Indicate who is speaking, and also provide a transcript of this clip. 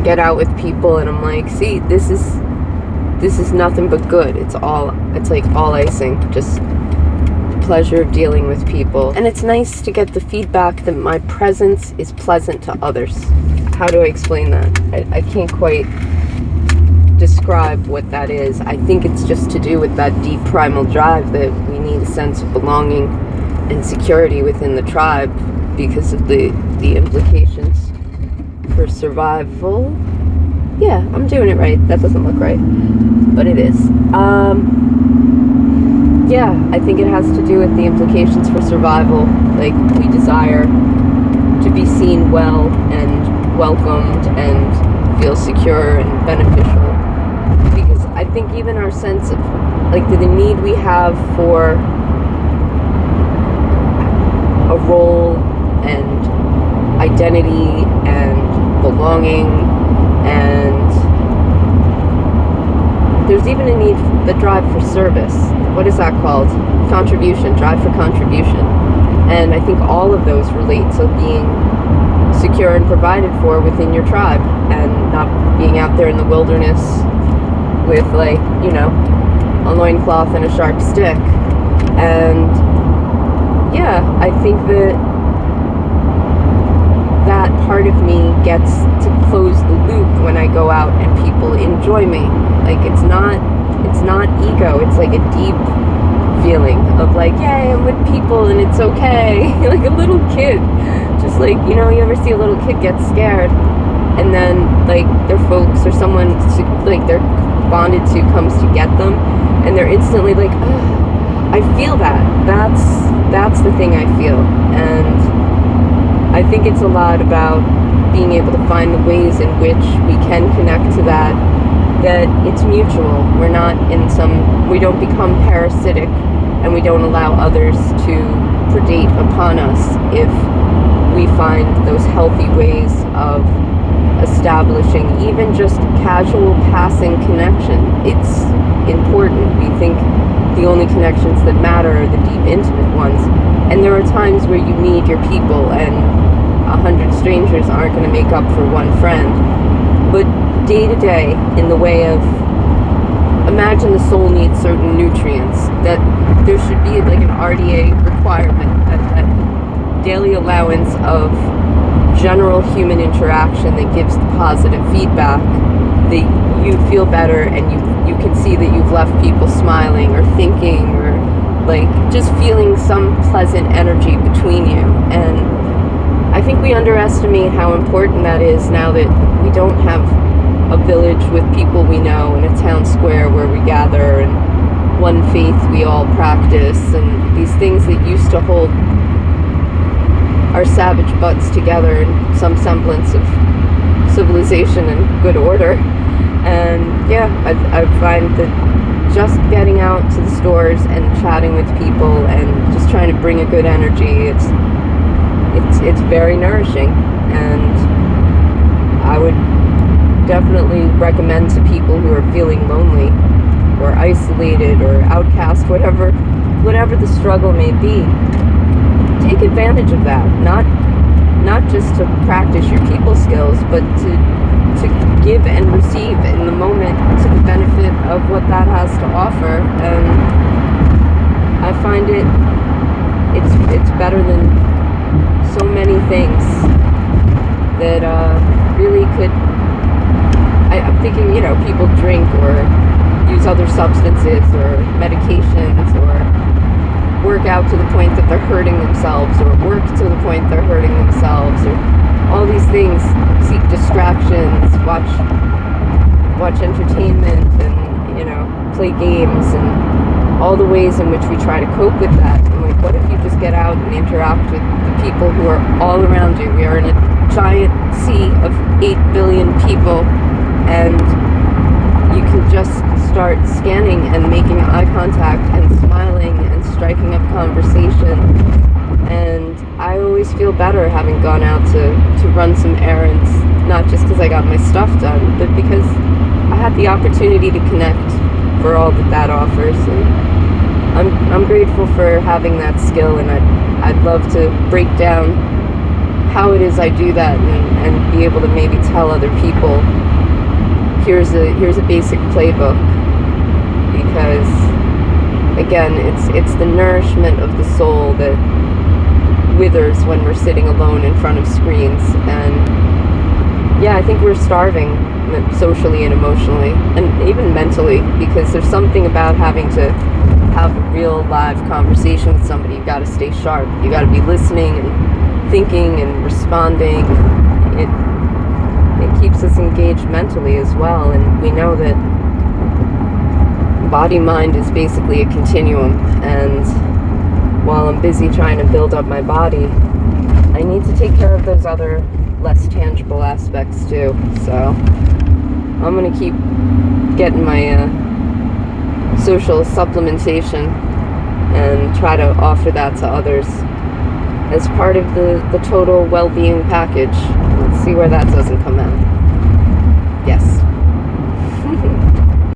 Speaker 1: get out with people and I'm like, see, this is nothing but good. It's like all icing, just pleasure of dealing with people. And it's nice to get the feedback that my presence is pleasant to others. How do I explain that? I can't quite describe what that is. I think it's just to do with that deep primal drive that we need a sense of belonging and security within the tribe because of the implications for survival. Yeah, I'm doing it right. That doesn't look right, but it is. Yeah, I think it has to do with the implications for survival. Like, we desire to be seen well and welcomed and feel secure and beneficial. Because I think even our sense of, like, the need we have for a role and identity and belonging, and there's even a need, the drive for service. What is that called? Contribution, drive for contribution. And I think all of those relate to being secure and provided for within your tribe and not being out there in the wilderness with, like, you know, a loincloth and a sharp stick. And yeah, I think that part of me gets to close the loop when I go out and people enjoy me. Like, it's not ego, it's like a deep feeling of like, yay, I'm with people and it's okay. Like a little kid, just like, you know, you ever see a little kid get scared and then like their folks or someone like they're bonded to comes to get them and they're instantly like, oh, I feel that. That's the thing I feel. And I think it's a lot about being able to find the ways in which we can connect to that it's mutual. We're not we don't become parasitic and we don't allow others to predate upon us if we find those healthy ways of establishing even just casual passing connection. It's important. We think the only connections that matter are the deep, intimate ones. And there are times where you need your people and 100 strangers aren't going to make up for one friend. But day to day, in the way of, imagine the soul needs certain nutrients, that there should be like an RDA requirement, that daily allowance of general human interaction that gives the positive feedback, that you feel better and you can see that you've left people smiling or thinking or like just feeling some pleasant energy between you. And I think we underestimate how important that is now that we don't have a village with people we know and a town square where we gather and one faith we all practice, and these things that used to hold our savage butts together in some semblance of civilization and good order. And yeah, I find that just getting out to the stores and chatting with people and just trying to bring a good energy, it's very nourishing. And I would definitely recommend to people who are feeling lonely or isolated or outcast, whatever the struggle may be, take advantage of that. Not just to practice your people skills, but to give and receive in the moment to the benefit of what that has to offer. And I find it's better than so many things that really could. I'm thinking, you know, people drink or use other substances or medications or work out to the point that they're hurting themselves or work to the point they're hurting themselves or all these things, seek distractions, watch entertainment and, you know, play games and all the ways in which we try to cope with that. And like, what if you just get out and interact with the people who are all around you? We are in a giant sea of 8 billion people, and you can just start scanning and making eye contact and smiling and striking up conversation. And I always feel better having gone out to run some errands, not just because I got my stuff done, but because I had the opportunity to connect for all that offers. And I'm grateful for having that skill, and I'd love to break down how it is I do that, and be able to maybe tell other people, here's a basic playbook. Because again, it's the nourishment of the soul that withers when we're sitting alone in front of screens. And yeah, I think we're starving socially and emotionally, and even mentally, because there's something about having to have a real live conversation with somebody. You got to stay sharp. You got to be listening and thinking and responding. It keeps us engaged mentally as well, and we know that body-mind is basically a continuum, and while I'm busy trying to build up my body, I need to take care of those other less tangible aspects too. So I'm gonna keep getting my social supplementation and try to offer that to others as part of the total well-being package. Let's see where that doesn't come out.